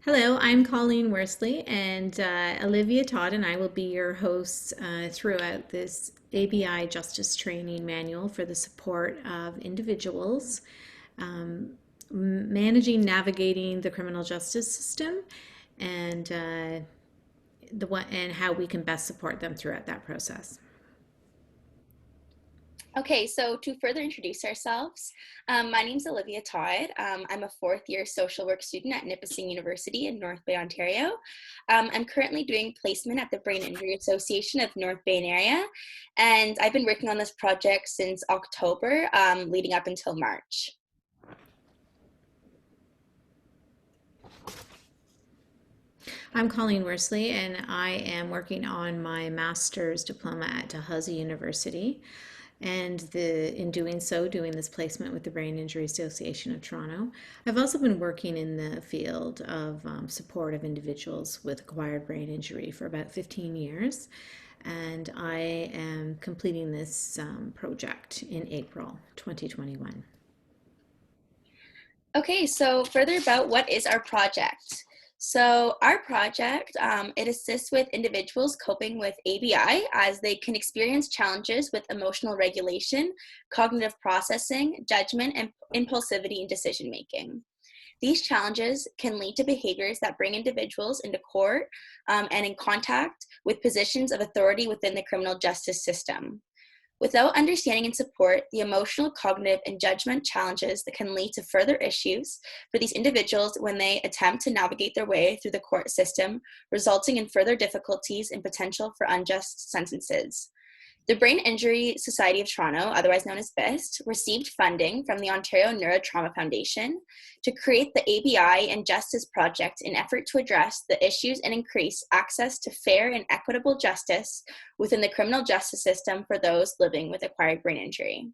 Hello, I'm Colleen Worsley, and Olivia Todd and I will be your hosts throughout this ABI Justice Training Manual for the support of individuals um, navigating the criminal justice system, and and how we can best support them throughout that process. Okay, so to further introduce ourselves, my name is Olivia Todd. I'm a fourth year social work student at Nipissing University in North Bay, Ontario. I'm currently doing placement at the Brain Injury Association of North Bay area, and I've been working on this project since October, leading up until March. I'm Colleen Worsley, and I am working on my master's diploma at Dalhousie University. And in doing so, doing this placement with the Brain Injury Association of Toronto. I've also been working in the field of support of individuals with acquired brain injury for about 15 years. And I am completing this project in April 2021. Okay, so further about what is our project. So our project, it assists with individuals coping with ABI as they can experience challenges with emotional regulation, cognitive processing, judgment, and impulsivity in decision making. These challenges can lead to behaviors that bring individuals into court and in contact with positions of authority within the criminal justice system. Without understanding and support, the emotional, cognitive, and judgment challenges that can lead to further issues for these individuals when they attempt to navigate their way through the court system, resulting in further difficulties and potential for unjust sentences. The Brain Injury Society of Toronto, otherwise known as BIST, received funding from the Ontario Neurotrauma Foundation to create the ABI and Justice Project in effort to address the issues and increase access to fair and equitable justice within the criminal justice system for those living with acquired brain injury.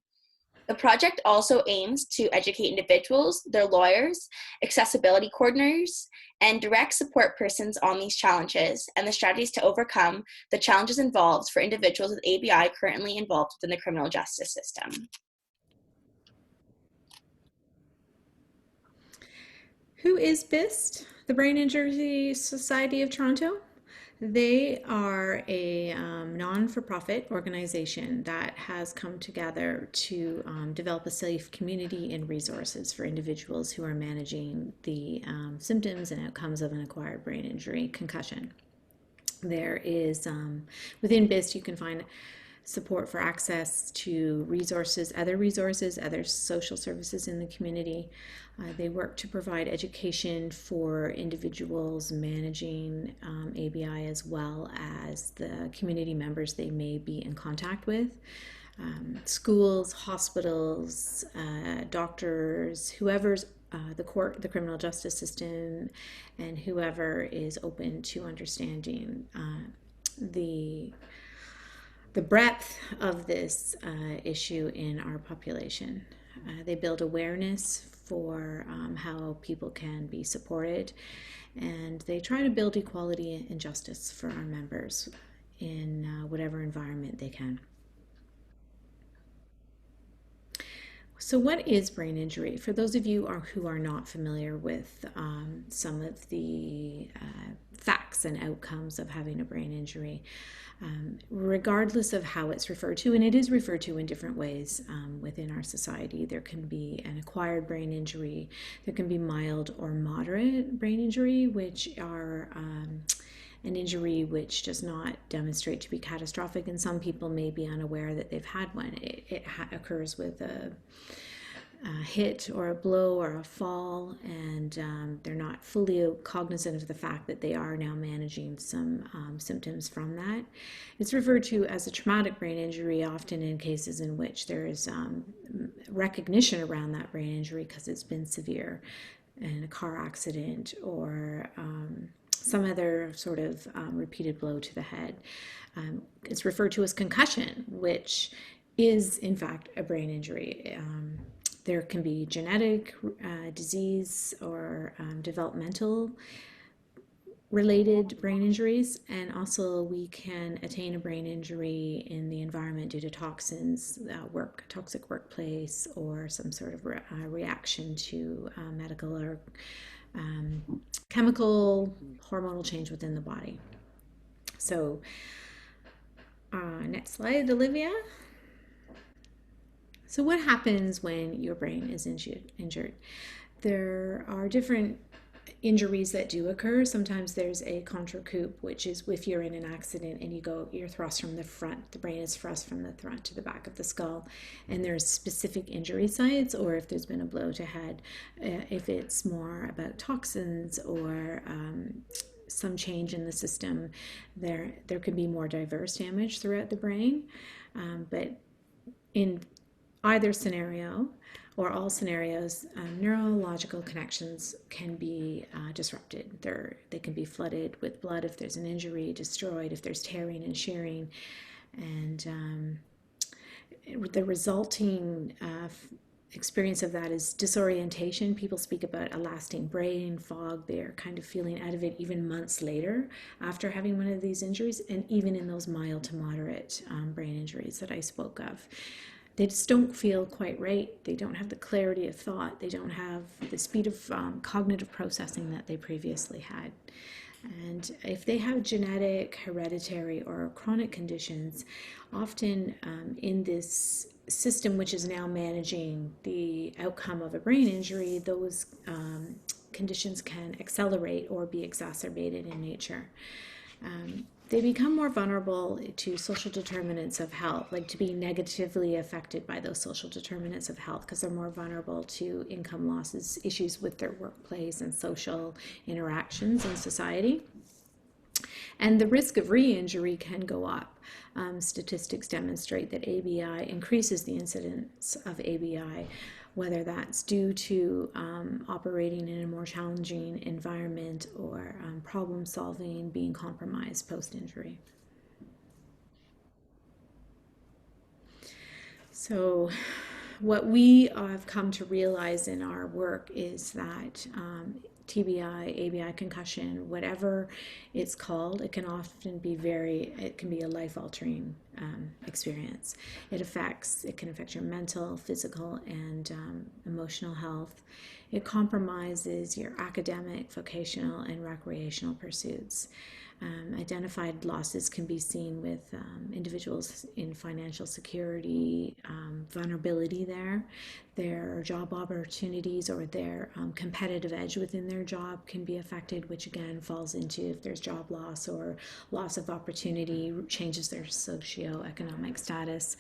The project also aims to educate individuals, their lawyers, accessibility coordinators, and direct support persons on these challenges and the strategies to overcome the challenges involved for individuals with ABI currently involved within the criminal justice system. Who is BIST? The Brain Injury Society of Toronto. They are a non-for-profit organization that has come together to develop a safe community and resources for individuals who are managing the symptoms and outcomes of an acquired brain injury, concussion. There is, within BIST, you can find support for access to resources, other social services in the community. They work to provide education for individuals managing ABI as well as the community members they may be in contact with. Schools, hospitals, doctors, whoever's the court, the criminal justice system, and whoever is open to understanding the breadth of this issue in our population. They build awareness for how people can be supported, and they try to build equality and justice for our members in whatever environment they can. So what is brain injury? For those of you who are not familiar with some of the facts and outcomes of having a brain injury, regardless of how it's referred to, and it is referred to in different ways within our society, there can be an acquired brain injury, there can be mild or moderate brain injury, which are an injury which does not demonstrate to be catastrophic, and some people may be unaware that they've had one. It occurs with a hit or a blow or a fall, and they're not fully cognizant of the fact that they are now managing some symptoms from that. It's referred to as a traumatic brain injury, often in cases in which there is recognition around that brain injury because it's been severe in a car accident or some other sort of repeated blow to the head. It's referred to as concussion, which is in fact a brain injury. There can be genetic disease or developmental related brain injuries, and also we can attain a brain injury in the environment due to toxins, toxic workplace, or some sort of reaction to medical or chemical hormonal change within the body. So next slide, Olivia. So what happens when your brain is injured? There are different injuries that do occur. Sometimes there's a contrecoup, which is if you're in an accident and you're thrust from the front, the brain is thrust from the front to the back of the skull, and there's specific injury sites, or if there's been a blow to head, if it's more about toxins or some change in the system, there can be more diverse damage throughout the brain. But in either scenario or all scenarios, neurological connections can be disrupted. They can be flooded with blood if there's an injury, destroyed if there's tearing and shearing, and the resulting experience of that is disorientation. People speak about a lasting brain fog. They're kind of feeling out of it even months later after having one of these injuries, and even in those mild to moderate brain injuries that I spoke of. They just don't feel quite right. They don't have the clarity of thought. They don't have the speed of cognitive processing that they previously had. And if they have genetic, hereditary, or chronic conditions, often in this system which is now managing the outcome of a brain injury, those conditions can accelerate or be exacerbated in nature. They become more vulnerable to social determinants of health, like to be negatively affected by those social determinants of health, because they're more vulnerable to income losses, issues with their workplace and social interactions in society. And the risk of re-injury can go up. Statistics demonstrate that ABI increases the incidence of ABI, whether that's due to operating in a more challenging environment or problem solving being compromised post-injury. So what we have come to realize in our work is that TBI, ABI concussion, whatever it's called, it can often be it can be a life-altering experience. It can affect your mental, physical, and emotional health. It compromises your academic, vocational, and recreational pursuits. Identified losses can be seen with individuals in financial security, vulnerability their job opportunities or their competitive edge within their job can be affected, which again falls into if there's job loss or loss of opportunity, changes their socioeconomic status.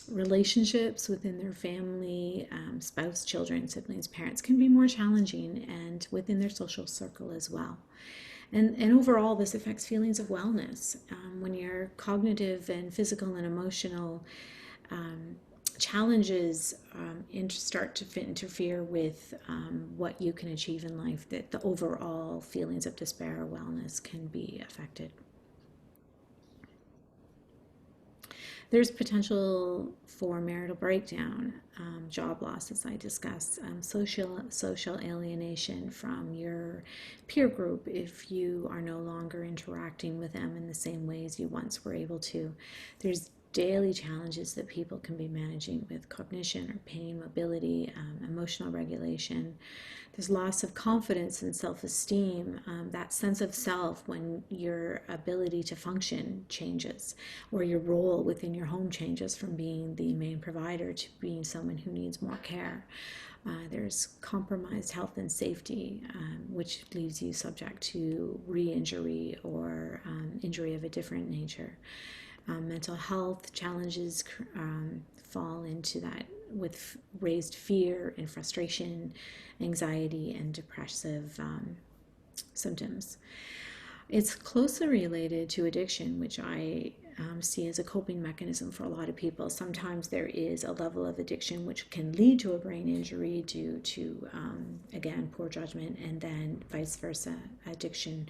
Relationships within their family, spouse, children, siblings, parents can be more challenging, and within their social circle as well. And overall, this affects feelings of wellness. When your cognitive and physical and emotional challenges start to interfere with what you can achieve in life, that the overall feelings of despair or wellness can be affected. There's potential for marital breakdown, job loss, as I discussed, social alienation from your peer group if you are no longer interacting with them in the same ways you once were able to. There's daily challenges that people can be managing with cognition or pain, mobility, emotional regulation. There's loss of confidence and self-esteem, that sense of self when your ability to function changes or your role within your home changes from being the main provider to being someone who needs more care. There's compromised health and safety, which leaves you subject to re-injury or injury of a different nature. Mental health challenges fall into that with raised fear and frustration, anxiety, and depressive symptoms. It's closely related to addiction, which I see as a coping mechanism for a lot of people. Sometimes there is a level of addiction which can lead to a brain injury due to, again, poor judgment, and then vice versa. Addiction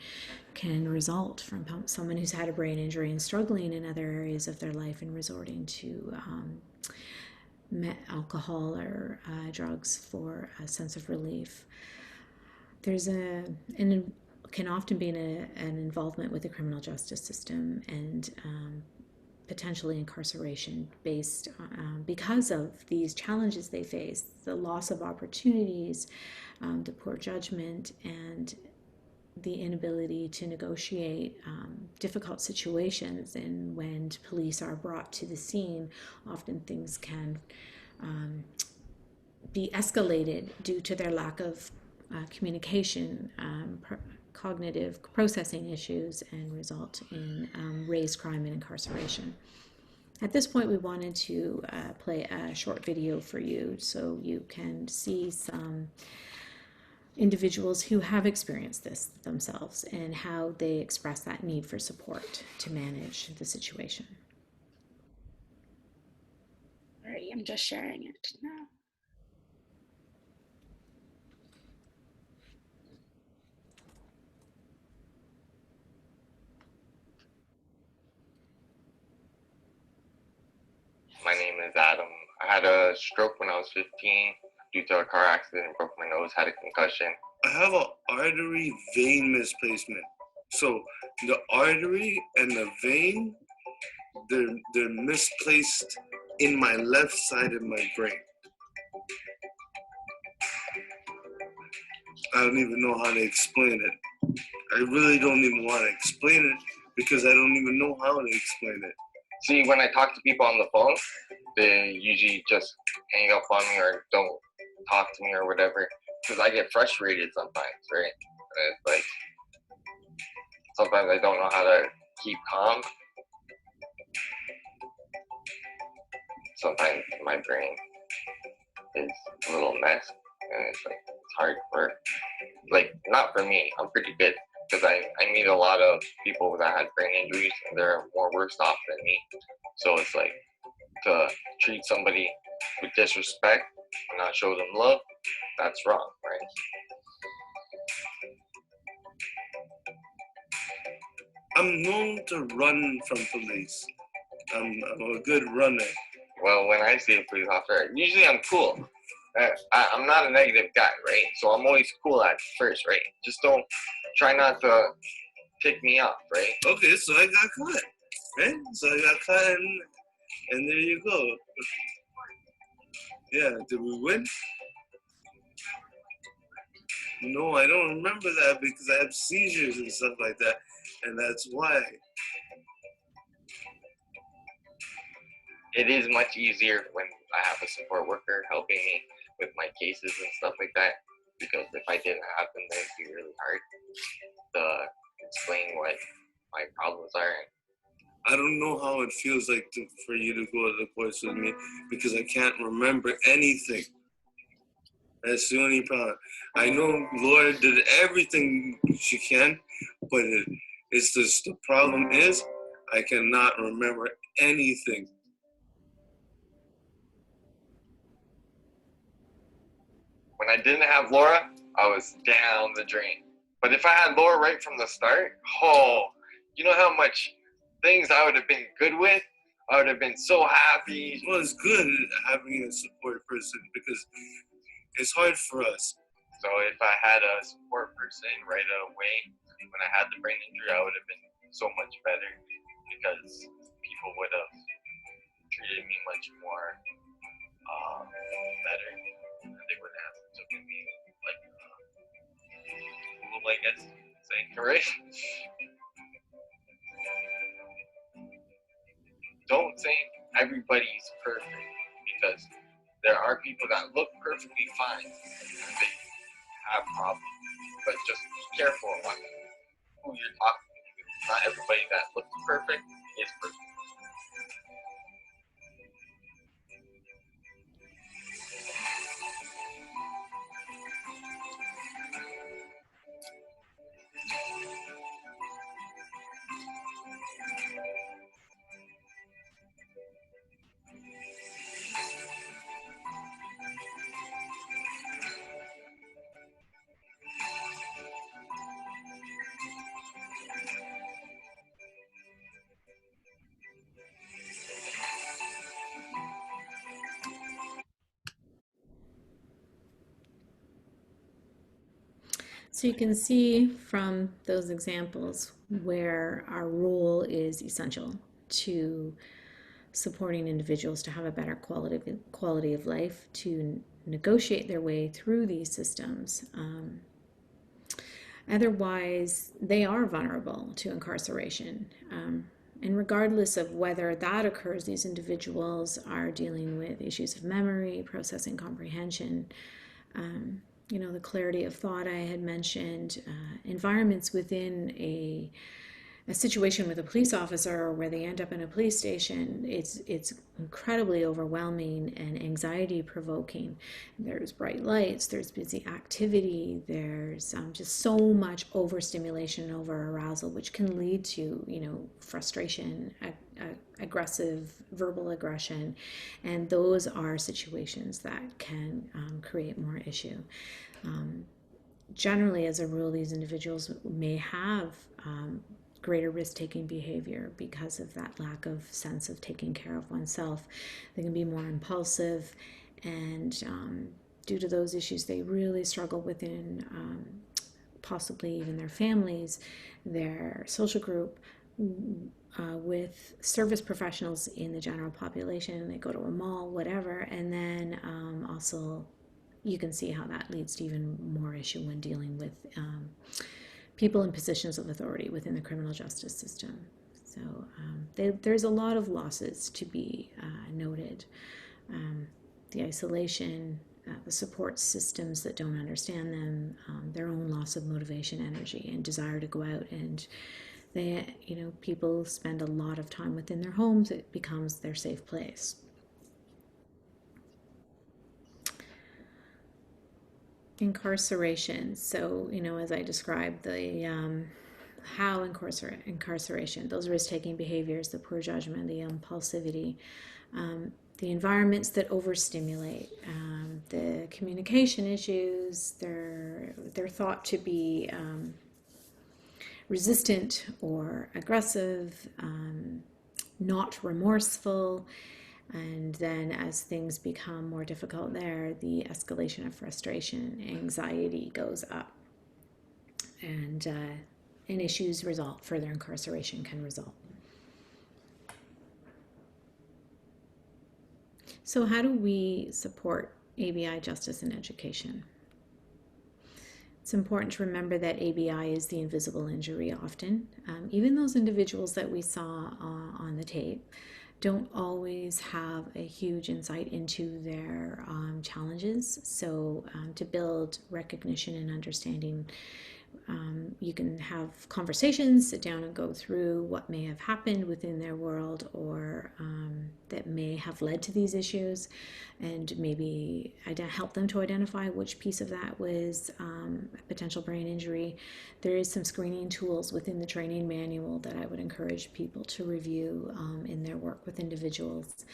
can result from someone who's had a brain injury and struggling in other areas of their life and resorting to alcohol or drugs for a sense of relief. There's can often be an involvement with the criminal justice system and potentially incarceration based because of these challenges they face, the loss of opportunities, the poor judgment, and the inability to negotiate difficult situations. And when police are brought to the scene, often things can be escalated due to their lack of communication, cognitive processing issues, and result in raised crime and incarceration. At this point, we wanted to play a short video for you so you can see some individuals who have experienced this themselves and how they express that need for support to manage the situation. All right, I'm just sharing it now. My name is Adam. I had a stroke when I was 15 due to a car accident, broke my nose, had a concussion. I have an artery vein misplacement. So the artery and the vein, they're misplaced in my left side of my brain. I don't even know how to explain it. I really don't even want to explain it because I don't even know how to explain it. See, when I talk to people on the phone, they usually just hang up on me or don't talk to me or whatever, because I get frustrated sometimes, right? And it's like, sometimes I don't know how to keep calm. Sometimes my brain is a little mess, and it's like, it's hard for, like, not for me, I'm pretty good, because I meet a lot of people that had brain injuries, and they're more worse off than me. So it's like, to treat somebody with disrespect and not show them love, that's wrong, right? I'm known to run from police. I'm a good runner. Well, when I see a police officer, usually I'm cool. I'm not a negative guy, right? So I'm always cool at first, right? Just don't try not to pick me up, right? Okay, so I got caught, right? So I got caught, and there you go. Yeah, did we win? No, I don't remember that because I have seizures and stuff like that, and that's why. It is much easier when I have a support worker helping me with my cases and stuff like that, because if I didn't have them, then it'd be really hard to explain what my problems are. I don't know how it feels like for you to go to the courts with me because I can't remember anything. That's the only problem. I know Laura did everything she can, but it's just the problem is I cannot remember anything. When I didn't have Laura, I was down the drain. But if I had Laura right from the start, oh, you know how much things I would have been good with? I would have been so happy. Well, it's good having a support person because it's hard for us. So if I had a support person right away, when I had the brain injury, I would have been so much better because people would have treated me much more better. And they wouldn't have taken me like cool, I guess, saying, right? Don't think everybody's perfect, because there are people that look perfectly fine and they have problems. But just be careful on who you're talking to. Not everybody that looks perfect is perfect. So you can see from those examples where our role is essential to supporting individuals to have a better quality of life, to negotiate their way through these systems. Otherwise, they are vulnerable to incarceration. And regardless of whether that occurs, these individuals are dealing with issues of memory, processing comprehension, the clarity of thought I had mentioned, environments within a situation with a police officer or where they end up in a police station. It's incredibly overwhelming and anxiety provoking. There's bright lights, there's busy activity, there's just so much overstimulation and over arousal, which can lead to frustration, aggressive verbal aggression, and those are situations that can create more issue. Generally, as a rule, these individuals may have greater risk-taking behavior because of that lack of sense of taking care of oneself. They can be more impulsive, and due to those issues, they really struggle within possibly even their families, their social group, with service professionals in the general population. They go to a mall, whatever, and then also you can see how that leads to even more issue when dealing with people in positions of authority within the criminal justice system. So there's a lot of losses to be noted. The isolation, the support systems that don't understand them, their own loss of motivation, energy, and desire to go out. And people spend a lot of time within their homes. It becomes their safe place. Incarceration. So, as I described, the how incarceration, those risk-taking behaviors, the poor judgment, the impulsivity, the environments that overstimulate, the communication issues, they're thought to be resistant or aggressive, not remorseful. And then as things become more difficult there, the escalation of frustration, anxiety goes up. And issues result, further incarceration can result. So how do we support ABI justice and education? It's important to remember that ABI is the invisible injury often. Even those individuals that we saw on the tape don't always have a huge insight into their challenges. So to build recognition and understanding, you can have conversations, sit down and go through what may have happened within their world or that may have led to these issues, and maybe help them to identify which piece of that was a potential brain injury. There is some screening tools within the training manual that I would encourage people to review in their work with individuals.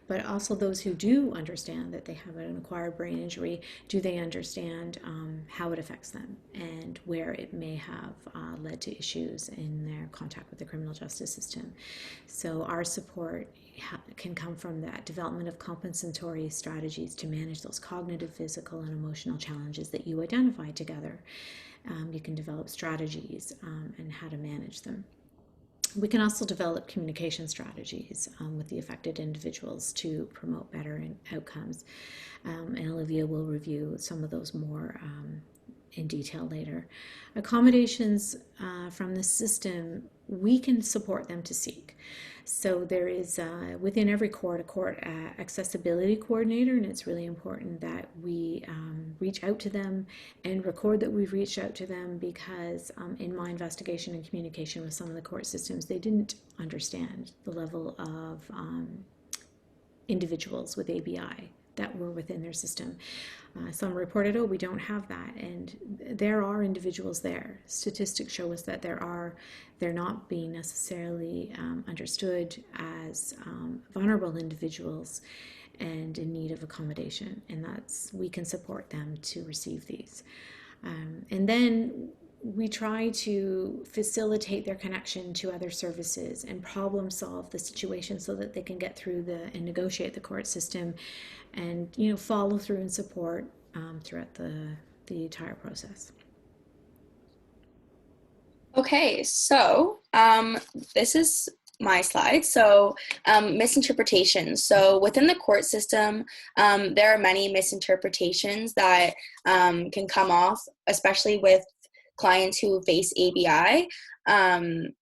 But also those who do understand that they have an acquired brain injury, do they understand how it affects them and where it may have led to issues in their contact with the criminal justice system. So our support can come from that development of compensatory strategies to manage those cognitive, physical, and emotional challenges that you identify together. You can develop strategies and how to manage them. We can also develop communication strategies with the affected individuals to promote better outcomes. And Olivia will review some of those more in detail later. Accommodations from the system, we can support them to seek. So there is within every court a court accessibility coordinator, and it's really important that we reach out to them and record that we've reached out to them, because in my investigation and communication with some of the court systems, they didn't understand the level of individuals with ABI that were within their system. Some reported, we don't have that, and there are individuals there. Statistics show us that they're not being necessarily understood as vulnerable individuals and in need of accommodation, and we can support them to receive these. And then we try to facilitate their connection to other services and problem solve the situation so that they can get through and negotiate the court system, and follow through and support throughout the entire process. Okay, so this is my slide. So misinterpretations. So within the court system, there are many misinterpretations that can come off, especially with clients who face ABI. And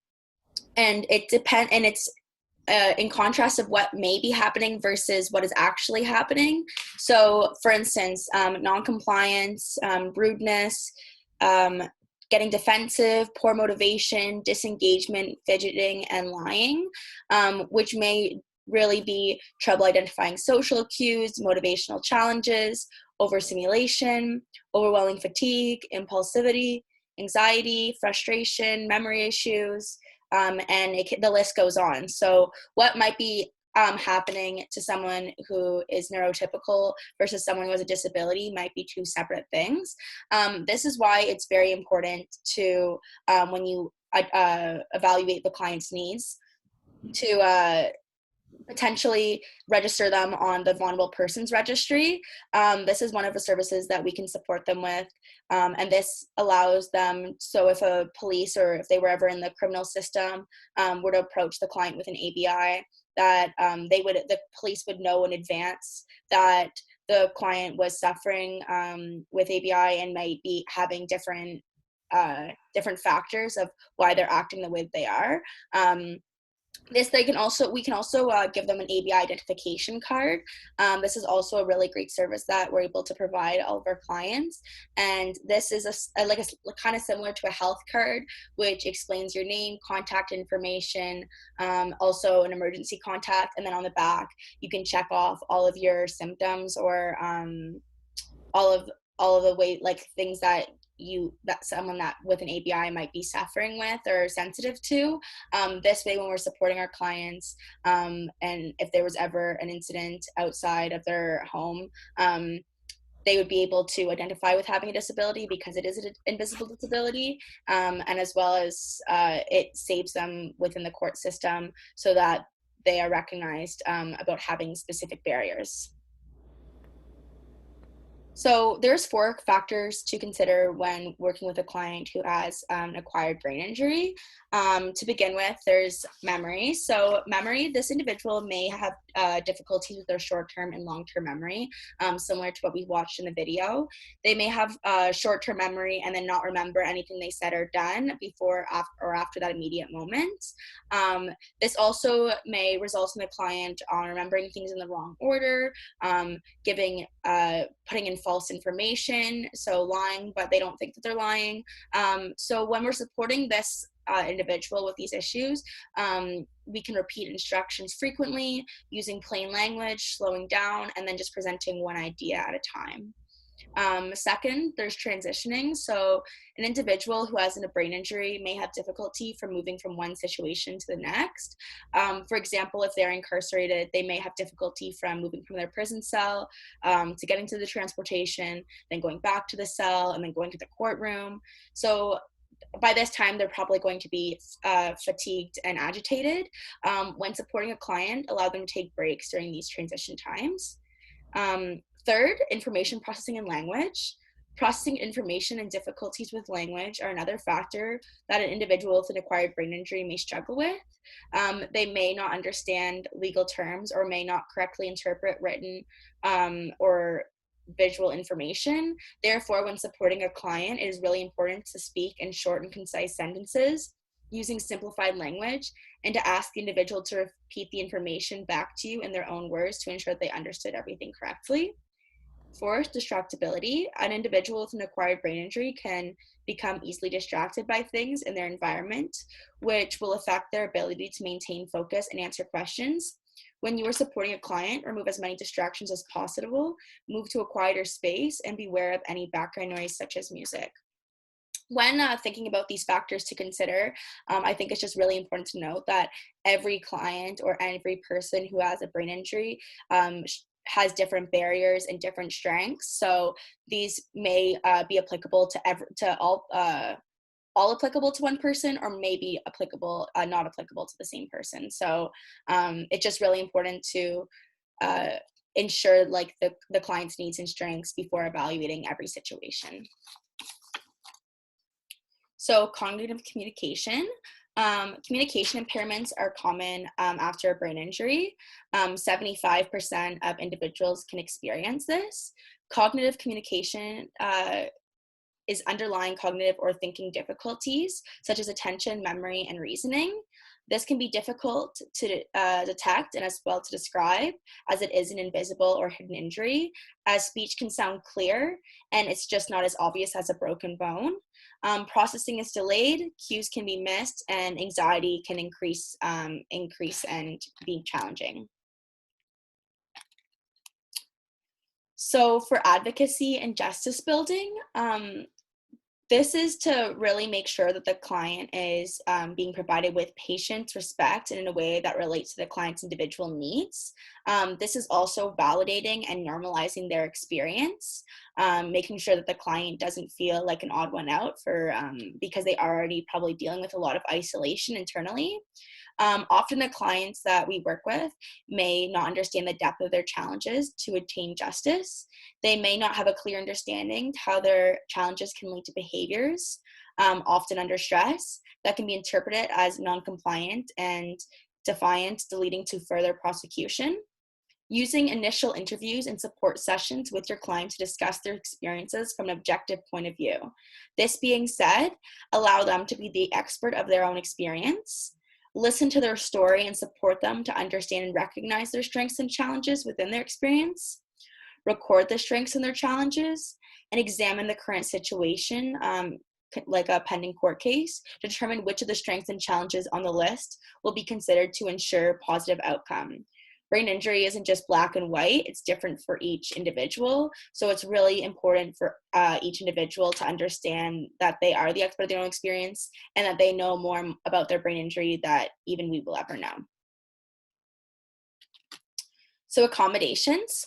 it's in contrast of what may be happening versus what is actually happening. So for instance, non-compliance, rudeness, getting defensive, poor motivation, disengagement, fidgeting, and lying, which may really be trouble identifying social cues, motivational challenges, overstimulation, overwhelming fatigue, impulsivity, anxiety, frustration, memory issues, and the list goes on. So what might be happening to someone who is neurotypical versus someone who has a disability might be two separate things. This is why it's very important to, when you evaluate the client's needs, to potentially register them on the Vulnerable Persons Registry. This is one of the services that we can support them with. And this allows them, so if a police or if they were ever in the criminal system were to approach the client with an ABI, that the police would know in advance that the client was suffering with ABI and might be having different factors of why they're acting the way they are. We can also give them an ABI identification card. This is also a really great service that we're able to provide all of our clients. And this is a kind of similar to a health card, which explains your name, contact information, also an emergency contact. And then on the back, you can check off all of your symptoms or all of the way, like things that someone that with an ABI might be suffering with or sensitive to. This way, when we're supporting our clients, and if there was ever an incident outside of their home, they would be able to identify with having a disability because it is an invisible disability, and as well as it saves them within the court system so that they are recognized about having specific barriers. So there's 4 factors to consider when working with a client who has an acquired brain injury. To begin with, there's memory. So memory, this individual may have difficulties with their short-term and long-term memory, similar to what we watched in the video. They may have short-term memory and then not remember anything they said or done before or after that immediate moment. This also may result in the client remembering things in the wrong order, putting in false information, so lying, but they don't think that they're lying. So when we're supporting this individual with these issues, we can repeat instructions frequently, using plain language, slowing down, and then just presenting one idea at a time. Second, there's transitioning. So an individual who has a brain injury may have difficulty from moving from one situation to the next. For example, if they're incarcerated, they may have difficulty from moving from their prison cell to getting to the transportation, then going back to the cell, and then going to the courtroom. So by this time, they're probably going to be fatigued and agitated. When supporting a client, allow them to take breaks during these transition times. Third, information processing and language. Processing information and difficulties with language are another factor that an individual with an acquired brain injury may struggle with. They may not understand legal terms or may not correctly interpret written or visual information. Therefore, when supporting a client, it is really important to speak in short and concise sentences, using simplified language, and to ask the individual to repeat the information back to you in their own words to ensure that they understood everything correctly. Fourth, distractibility. An individual with an acquired brain injury can become easily distracted by things in their environment, which will affect their ability to maintain focus and answer questions. When you are supporting a client, remove as many distractions as possible, move to a quieter space, and beware of any background noise such as music. When thinking about these factors to consider, I think it's just really important to note that every client or every person who has a brain injury has different barriers and different strengths. So these may be applicable to all applicable to one person, or maybe applicable, not applicable to the same person. So it's just really important to ensure like the client's needs and strengths before evaluating every situation. So cognitive communication. Communication impairments are common after a brain injury. 75% of individuals can experience this. Cognitive communication is underlying cognitive or thinking difficulties, such as attention, memory, and reasoning. This can be difficult to detect and as well to describe, as it is an invisible or hidden injury, as speech can sound clear and it's just not as obvious as a broken bone. Processing is delayed, cues can be missed, and anxiety can increase and be challenging. So for advocacy and justice building, this is to really make sure that the client is being provided with patience, respect, and in a way that relates to the client's individual needs. This is also validating and normalizing their experience, making sure that the client doesn't feel like an odd one out because they are already probably dealing with a lot of isolation internally. Often the clients that we work with may not understand the depth of their challenges to attain justice. They may not have a clear understanding how their challenges can lead to behaviors, often under stress, that can be interpreted as non-compliant and defiant, leading to further prosecution. Using initial interviews and support sessions with your client to discuss their experiences from an objective point of view. This being said, allow them to be the expert of their own experience. Listen to their story and support them to understand and recognize their strengths and challenges within their experience. Record the strengths and their challenges, and examine the current situation, like a pending court case, to determine which of the strengths and challenges on the list will be considered to ensure positive outcome. Brain injury isn't just black and white, it's different for each individual. So it's really important for each individual to understand that they are the expert of their own experience and that they know more about their brain injury than even we will ever know. So accommodations.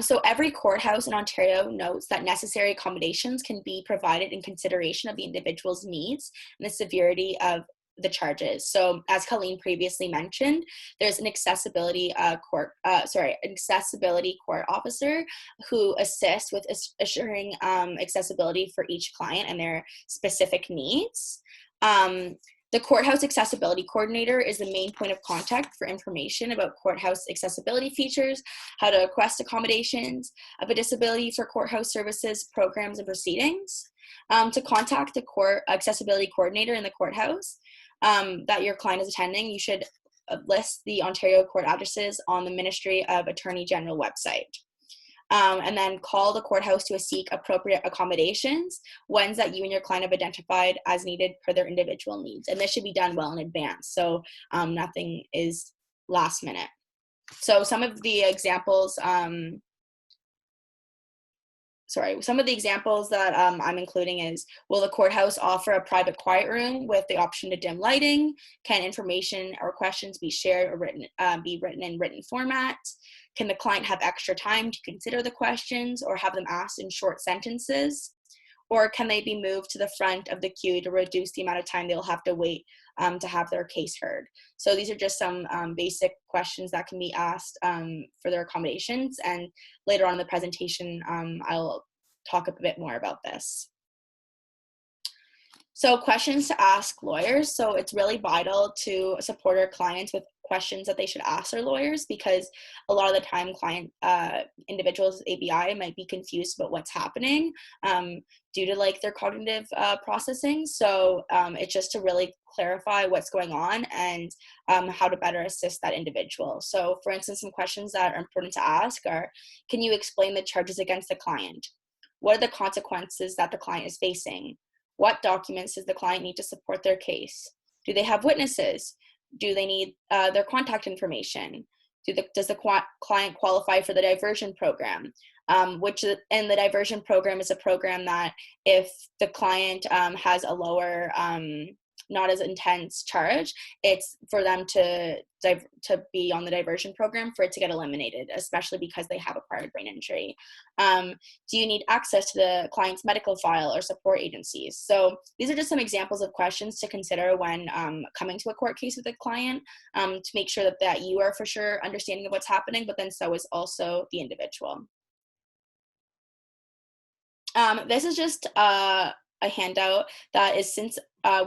So every courthouse in Ontario notes that necessary accommodations can be provided in consideration of the individual's needs and the severity of the charges. So as Colleen previously mentioned, there's an accessibility court officer who assists with assuring accessibility for each client and their specific needs. The courthouse accessibility coordinator is the main point of contact for information about courthouse accessibility features, how to request accommodations, of a disability for courthouse services, programs, and proceedings. To contact the court accessibility coordinator in the courthouse that your client is attending, you should list the Ontario court addresses on the Ministry of Attorney General website. And then call the courthouse to seek appropriate accommodations, ones that you and your client have identified as needed per their individual needs. And this should be done well in advance, so nothing is last minute. So some of the examples that I'm including is, will the courthouse offer a private quiet room with the option to dim lighting? Can information or questions be shared or be written in written format? Can the client have extra time to consider the questions or have them asked in short sentences? Or can they be moved to the front of the queue to reduce the amount of time they'll have to wait to have their case heard? So these are just some basic questions that can be asked for their accommodations. And later on in the presentation, I'll talk a bit more about this. So questions to ask lawyers. So it's really vital to support our clients with questions that they should ask their lawyers, because a lot of the time individuals with ABI might be confused about what's happening due to like their cognitive processing. So it's just to really clarify what's going on and how to better assist that individual. So for instance, some questions that are important to ask are, can you explain the charges against the client? What are the consequences that the client is facing? What documents does the client need to support their case? Do they have witnesses? Do they need their contact information? Does the client qualify for the diversion program? And the diversion program is a program that if the client has a lower, not as intense charge, it's for them to be on the diversion program for it to get eliminated, especially because they have acquired brain injury. Do you need access to the client's medical file or support agencies? So these are just some examples of questions to consider when coming to a court case with a client, to make sure that you are for sure understanding of what's happening, but then so is also the individual. This is just a handout that is, since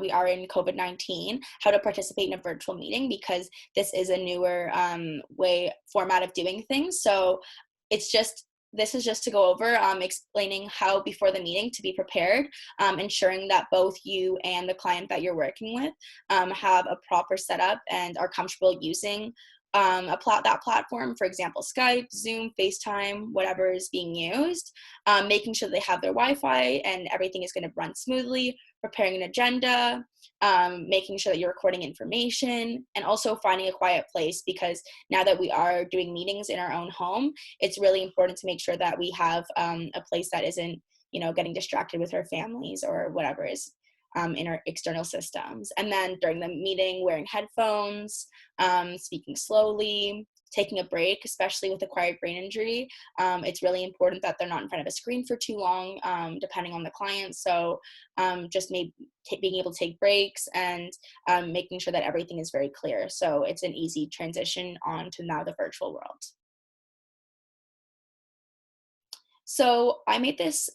we are in COVID-19, how to participate in a virtual meeting, because this is a newer format of doing things. So this is just to go over explaining how before the meeting to be prepared, ensuring that both you and the client that you're working with have a proper setup and are comfortable using that platform, for example, Skype, Zoom, FaceTime, whatever is being used, making sure they have their Wi-Fi and everything is going to run smoothly, preparing an agenda, making sure that you're recording information, and also finding a quiet place, because now that we are doing meetings in our own home, it's really important to make sure that we have a place that isn't, getting distracted with our families or whatever is in our external systems. And then during the meeting, wearing headphones, speaking slowly, taking a break, especially with acquired brain injury. It's really important that they're not in front of a screen for too long, depending on the client. So just being able to take breaks and making sure that everything is very clear. So it's an easy transition on to now the virtual world. So I made this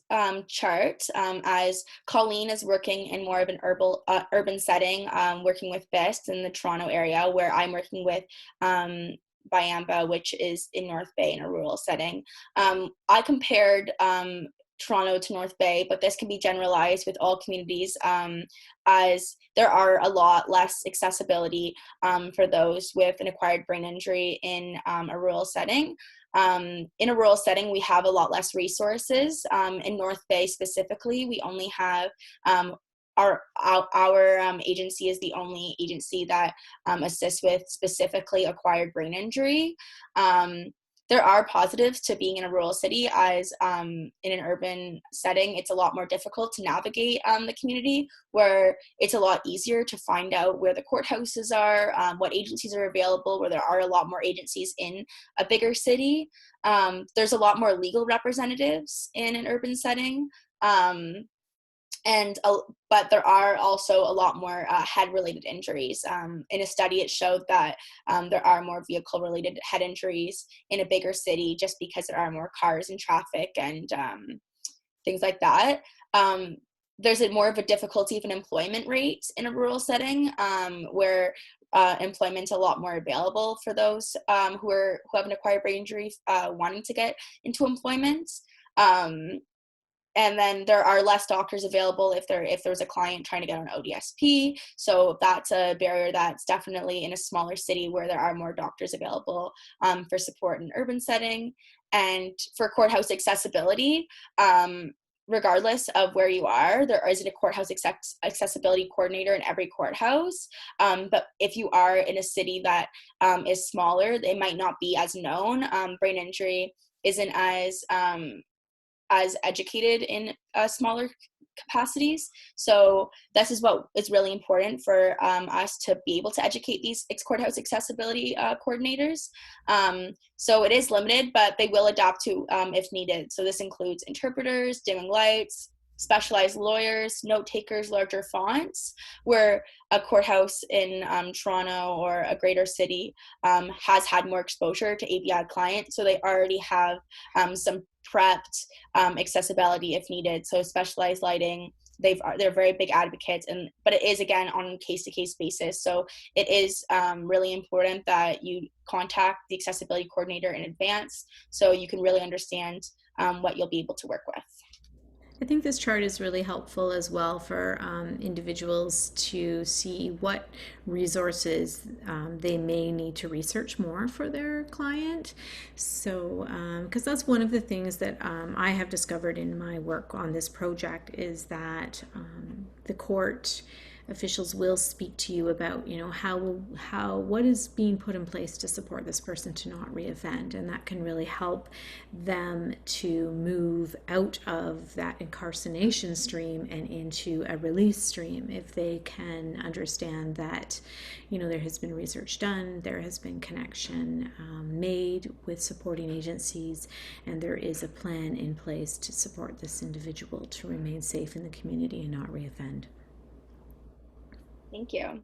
chart as Colleen is working in more of an urban setting, working with BIST in the Toronto area, where I'm working with Biamba, which is in North Bay in a rural setting. I compared Toronto to North Bay, but this can be generalized with all communities, as there are a lot less accessibility for those with an acquired brain injury in a rural setting. In a rural setting, we have a lot less resources. In North Bay specifically, we only have our agency is the only agency that assists with specifically acquired brain injury. There are positives to being in a rural city, as in an urban setting, it's a lot more difficult to navigate the community, where it's a lot easier to find out where the courthouses are, what agencies are available, where there are a lot more agencies in a bigger city. There's a lot more legal representatives in an urban setting. But there are also a lot more head-related injuries. In a study, it showed that there are more vehicle-related head injuries in a bigger city, just because there are more cars and traffic and things like that. There's more of a difficulty of an employment rate in a rural setting, where employment's a lot more available for those who have an acquired brain injury wanting to get into employment. And then there are less doctors available if there's a client trying to get on ODSP. So that's a barrier that's definitely in a smaller city, where there are more doctors available for support in an urban setting. And for courthouse accessibility, regardless of where you are, there is a courthouse accessibility coordinator in every courthouse. But if you are in a city that is smaller, they might not be as known. Brain injury isn't as educated in smaller capacities. So this is what is really important for us to be able to educate these courthouse accessibility coordinators. So it is limited, but they will adapt to if needed. So this includes interpreters, dimming lights, specialized lawyers, note takers, larger fonts, where a courthouse in Toronto or a greater city has had more exposure to ABI clients. So they already have some prepped accessibility if needed. So specialized lighting, they're very big advocates, but it is again on a case-to-case basis. So it is really important that you contact the accessibility coordinator in advance, so you can really understand what you'll be able to work with. I think this chart is really helpful as well for individuals to see what resources they may need to research more for their client. So, because that's one of the things that I have discovered in my work on this project, is that the court officials will speak to you about, what is being put in place to support this person to not reoffend, and that can really help them to move out of that incarceration stream and into a release stream, if they can understand that, there has been research done, there has been connection made with supporting agencies, and there is a plan in place to support this individual to remain safe in the community and not reoffend. Thank you.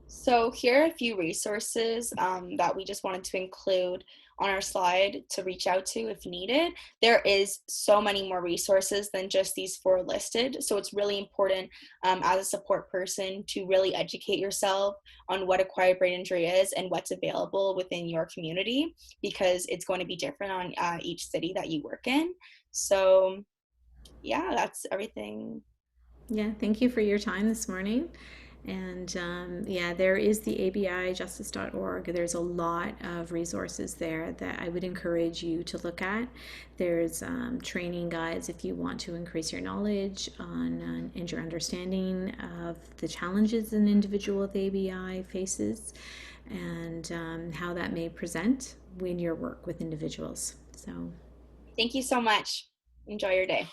So here are a few resources that we just wanted to include on our slide to reach out to if needed. There is so many more resources than just these 4 listed. So it's really important as a support person to really educate yourself on what acquired brain injury is and what's available within your community, because it's going to be different on each city that you work in. So yeah, that's everything. Yeah, thank you for your time this morning. And yeah, there is the ABIjustice.org. There's a lot of resources there that I would encourage you to look at. There's training guides if you want to increase your knowledge on and your understanding of the challenges an individual with ABI faces, and how that may present in your work with individuals. So Thank you so much. Enjoy your day.